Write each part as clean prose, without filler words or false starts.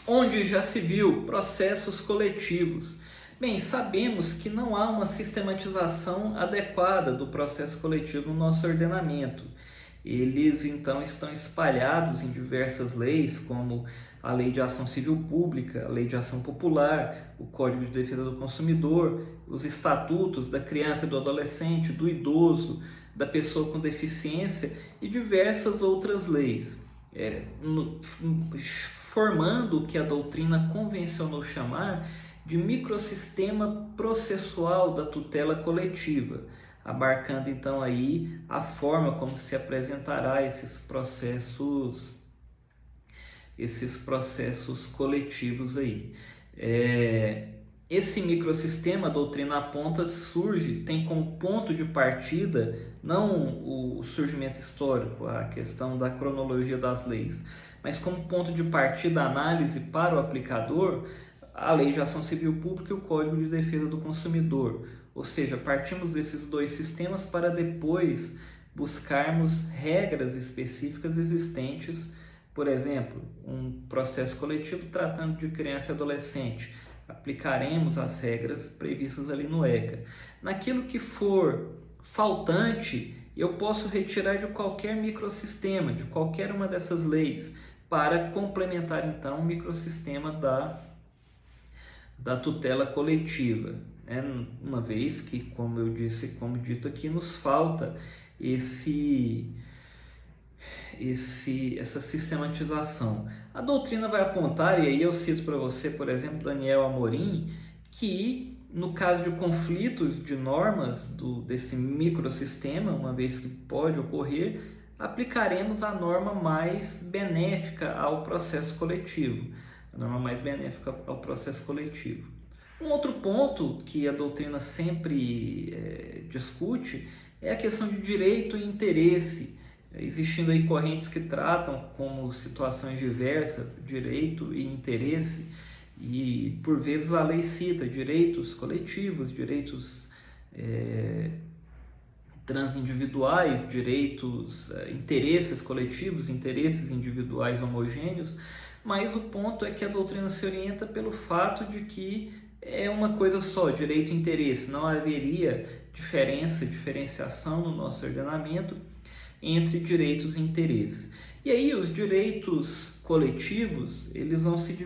onde já se viu processos coletivos. Bem, sabemos que não há uma sistematização adequada do processo coletivo no nosso ordenamento. Eles então estão espalhados em diversas leis, como a Lei de Ação Civil Pública, a Lei de Ação Popular, o Código de Defesa do Consumidor, os estatutos da criança e do adolescente, do idoso, da pessoa com deficiência e diversas outras leis, formando o que a doutrina convencionou chamar de microsistema processual da tutela coletiva, abarcando então aí a forma como se apresentará esses processos coletivos aí. Esse microsistema, a doutrina aponta, tem como ponto de partida não o surgimento histórico, a questão da cronologia das leis, mas como ponto de partida a análise para o aplicador, a Lei de Ação Civil Pública e o Código de Defesa do Consumidor. Ou seja, partimos desses dois sistemas para depois buscarmos regras específicas existentes. Por exemplo, um processo coletivo tratando de criança e adolescente, aplicaremos as regras previstas ali no ECA. Naquilo que for faltante, eu posso retirar de qualquer microsistema, de qualquer uma dessas leis, para complementar então o microsistema da tutela coletiva, né? Uma vez que, como eu disse, como dito aqui, nos falta essa sistematização. A doutrina vai apontar, e aí eu cito para você, por exemplo, Daniel Amorim, que no caso de conflitos de normas desse microsistema, uma vez que pode ocorrer, aplicaremos a norma mais benéfica ao processo coletivo. A norma mais benéfica ao processo coletivo. Um outro ponto que a doutrina sempre discute é a questão de direito e interesse, existindo aí correntes que tratam como situações diversas, direito e interesse, e por vezes a lei cita direitos coletivos, direitos transindividuais, interesses coletivos, interesses individuais homogêneos, mas o ponto é que a doutrina se orienta pelo fato de que é uma coisa só, direito e interesse, não haveria diferenciação no nosso ordenamento entre direitos e interesses. E aí os direitos coletivos, eles vão se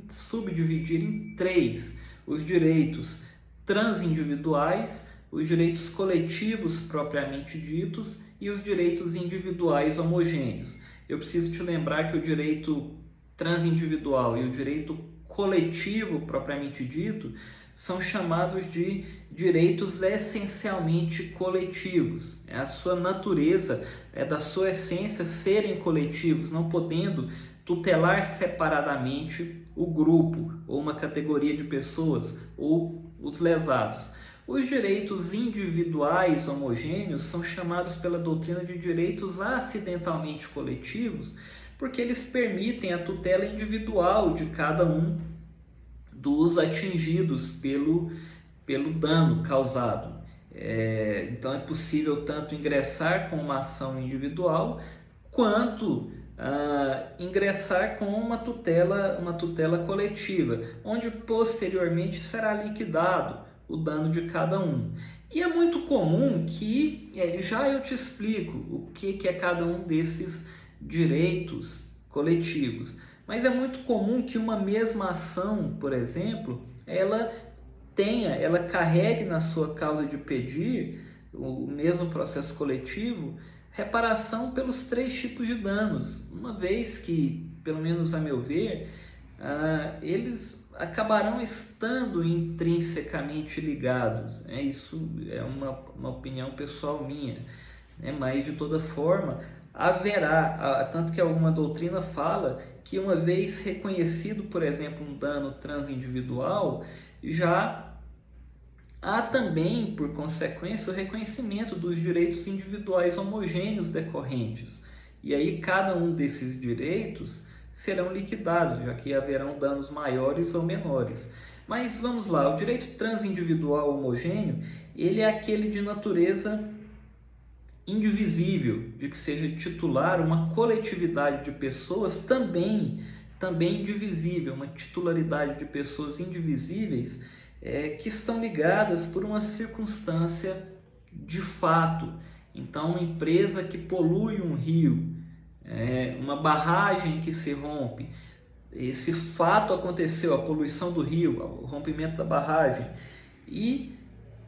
subdividir em três: os direitos transindividuais, os direitos coletivos propriamente ditos e os direitos individuais homogêneos. Eu preciso te lembrar que o direito transindividual e o direito coletivo propriamente dito são chamados de direitos essencialmente coletivos. É a sua natureza, é da sua essência serem coletivos, não podendo tutelar separadamente o grupo ou uma categoria de pessoas ou os lesados. Os direitos individuais homogêneos são chamados pela doutrina de direitos acidentalmente coletivos, porque eles permitem a tutela individual de cada um dos atingidos pelo dano causado. Então é possível tanto ingressar com uma ação individual quanto ingressar com uma tutela coletiva, onde posteriormente será liquidado o dano de cada um. E é muito comum que, já eu te explico o que é cada um desses direitos coletivos, mas é muito comum que uma mesma ação, por exemplo, ela carregue na sua causa de pedir, o mesmo processo coletivo, reparação pelos três tipos de danos, uma vez que, pelo menos a meu ver, eles acabarão estando intrinsecamente ligados. Isso é uma opinião pessoal minha, mas de toda forma haverá, tanto que alguma doutrina fala que uma vez reconhecido, por exemplo, um dano transindividual, já há também, por consequência, o reconhecimento dos direitos individuais homogêneos decorrentes. E aí cada um desses direitos serão liquidados, já que haverão danos maiores ou menores. Mas vamos lá, o direito transindividual homogêneo, ele é aquele de natureza indivisível, de que seja titular uma coletividade de pessoas também também indivisível, uma titularidade de pessoas indivisíveis que estão ligadas por uma circunstância de fato. Então, uma empresa que polui um rio, uma barragem que se rompe, esse fato aconteceu, a poluição do rio, o rompimento da barragem, e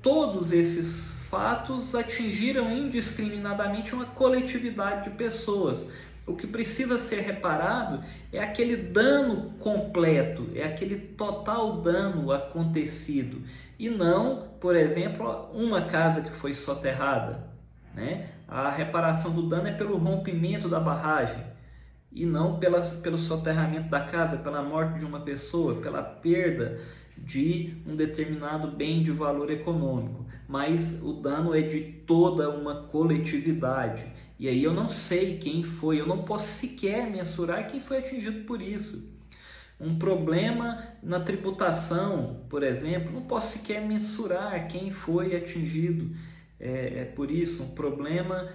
todos esses fatos atingiram indiscriminadamente uma coletividade de pessoas. O que precisa ser reparado é aquele dano completo, é aquele total dano acontecido, e não, por exemplo, uma casa que foi soterrada, né? A reparação do dano é pelo rompimento da barragem e não pelo soterramento da casa, pela morte de uma pessoa, pela perda de um determinado bem de valor econômico. Mas o dano é de toda uma coletividade. E aí eu não sei quem foi, eu não posso sequer mensurar quem foi atingido por isso. Um problema na tributação, por exemplo, não posso sequer mensurar quem foi atingido por isso. Um problema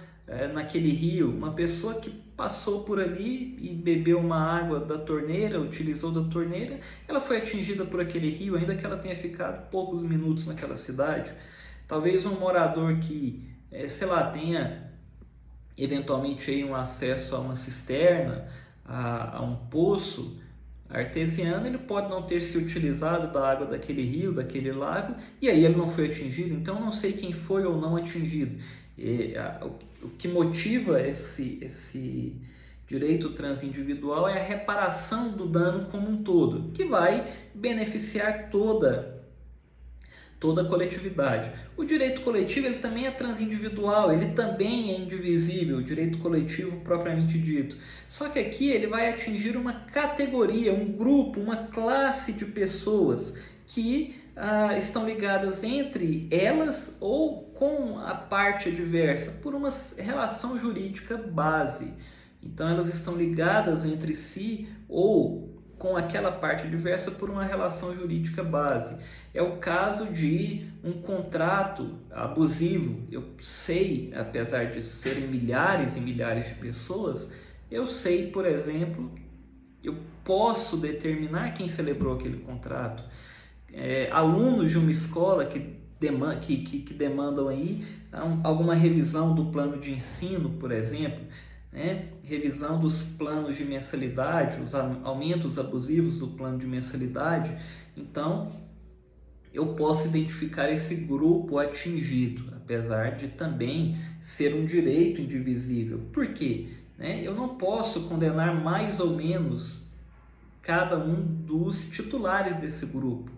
naquele rio, uma pessoa que passou por ali e bebeu uma água da torneira, utilizou da torneira, ela foi atingida por aquele rio, ainda que ela tenha ficado poucos minutos naquela cidade. Talvez um morador que, sei lá, tenha eventualmente aí um acesso a uma cisterna, a um poço artesiano, ele pode não ter se utilizado da água daquele rio, daquele lago, e aí ele não foi atingido. Então eu não sei quem foi ou não atingido. O que motiva esse direito transindividual é a reparação do dano como um todo, que vai beneficiar toda a coletividade. O direito coletivo ele também é transindividual, ele também é indivisível, o direito coletivo propriamente dito. Só que aqui ele vai atingir uma categoria, um grupo, uma classe de pessoas que estão ligadas entre elas ou com a parte adversa por uma relação jurídica base. Então elas estão ligadas entre si ou com aquela parte adversa por uma relação jurídica base. É o caso de um contrato abusivo. Eu sei, apesar de serem milhares e milhares de pessoas, eu sei, por exemplo, eu posso determinar quem celebrou aquele contrato. Alunos de uma escola que demandam aí alguma revisão do plano de ensino, por exemplo, né? Revisão dos planos de mensalidade, os aumentos abusivos do plano de mensalidade. Então, eu posso identificar esse grupo atingido, apesar de também ser um direito indivisível. Por quê? Eu não posso condenar mais ou menos cada um dos titulares desse grupo,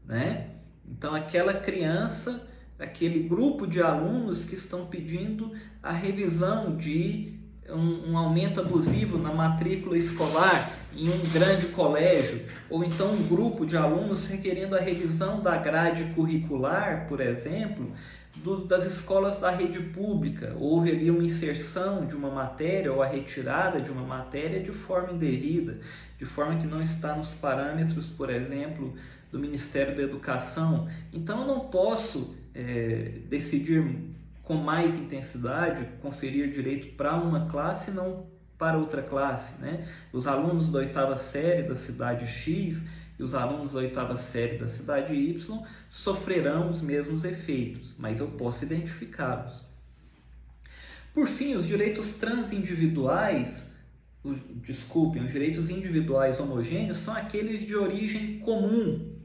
né? Então, aquela criança, aquele grupo de alunos que estão pedindo a revisão de um aumento abusivo na matrícula escolar em um grande colégio, ou então um grupo de alunos requerendo a revisão da grade curricular, por exemplo, das escolas da rede pública. Houve ali uma inserção de uma matéria ou a retirada de uma matéria de forma indevida, de forma que não está nos parâmetros, por exemplo, do Ministério da Educação. Então eu não posso decidir com mais intensidade, conferir direito para uma classe e não para outra classe, né? Os alunos da 8ª série da cidade X e os alunos da 8ª série da cidade Y sofrerão os mesmos efeitos, mas eu posso identificá-los. Por fim, os direitos transindividuais, os direitos individuais homogêneos são aqueles de origem comum.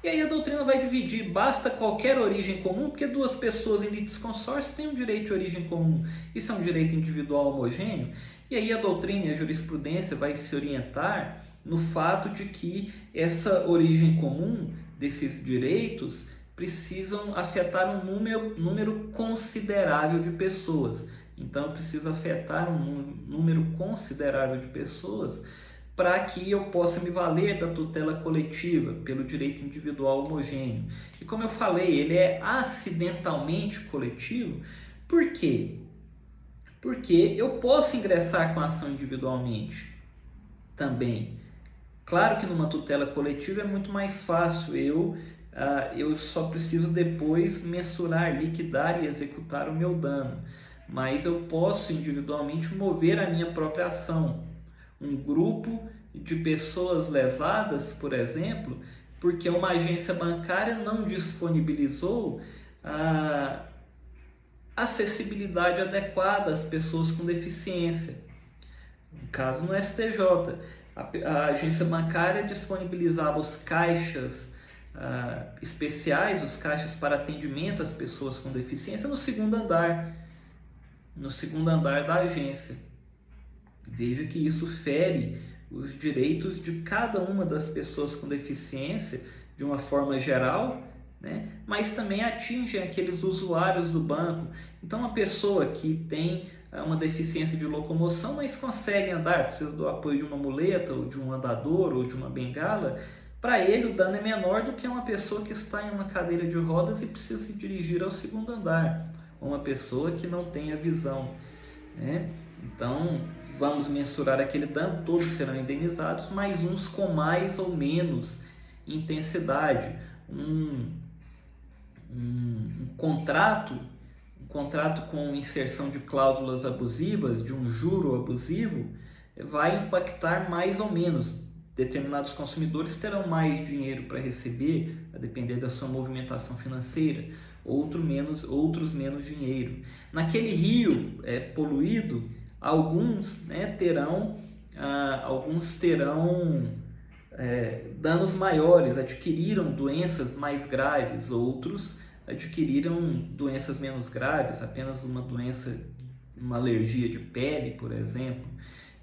E aí a doutrina vai dividir, basta qualquer origem comum, porque duas pessoas em litisconsórcio têm um direito de origem comum. Isso é um direito individual homogêneo. E aí a doutrina e a jurisprudência vai se orientar no fato de que essa origem comum desses direitos precisam afetar um número considerável de pessoas. Então, precisa afetar um número considerável de pessoas para que eu possa me valer da tutela coletiva pelo direito individual homogêneo. E como eu falei, ele é acidentalmente coletivo. Por quê? Porque eu posso ingressar com a ação individualmente também. Claro que numa tutela coletiva é muito mais fácil, eu só preciso depois mensurar, liquidar e executar o meu dano. Mas eu posso individualmente mover a minha própria ação. Um grupo de pessoas lesadas, por exemplo, porque uma agência bancária não disponibilizou a acessibilidade adequada às pessoas com deficiência. No caso, no STJ, a agência bancária disponibilizava os caixas especiais, os caixas para atendimento às pessoas com deficiência no segundo andar da agência. Veja que isso fere os direitos de cada uma das pessoas com deficiência de uma forma geral, né? Mas também atinge aqueles usuários do banco. Então, uma pessoa que tem uma deficiência de locomoção, mas consegue andar, precisa do apoio de uma muleta, ou de um andador, ou de uma bengala, para ele o dano é menor do que uma pessoa que está em uma cadeira de rodas e precisa se dirigir ao segundo andar, ou uma pessoa que não tem a visão, né? Então, vamos mensurar aquele dano, todos serão indenizados, mas uns com mais ou menos intensidade. Um contrato com inserção de cláusulas abusivas, de um juro abusivo, vai impactar mais ou menos. Determinados consumidores terão mais dinheiro para receber, a depender da sua movimentação financeira, outros menos dinheiro. Naquele rio poluído, alguns terão danos maiores, adquiriram doenças mais graves, outros adquiriram doenças menos graves, apenas uma alergia de pele, por exemplo,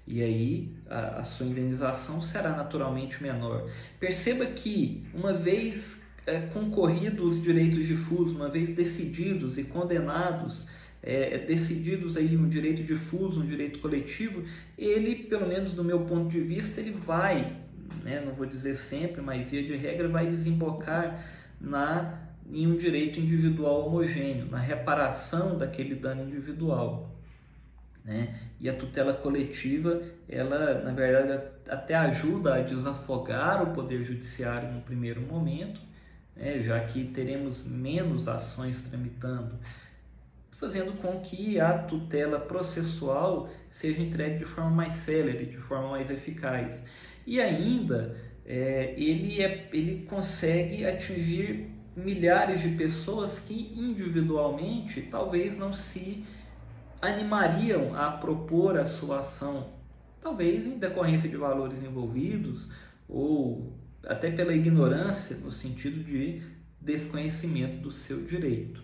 e aí a sua indenização será naturalmente menor. Perceba que, uma vez concorridos os direitos difusos, uma vez decididos e condenados, decididos aí um direito difuso, um direito coletivo, ele, pelo menos do meu ponto de vista, ele vai, não vou dizer sempre, mas via de regra, vai desembocar em um direito individual homogêneo, na reparação daquele dano individual. E a tutela coletiva, ela, na verdade, até ajuda a desafogar o Poder Judiciário no primeiro momento, já que teremos menos ações tramitando, fazendo com que a tutela processual seja entregue de forma mais célere, de forma mais eficaz. E ainda, ele consegue atingir milhares de pessoas que individualmente talvez não se animariam a propor a sua ação, talvez em decorrência de valores envolvidos ou até pela ignorância, no sentido de desconhecimento do seu direito.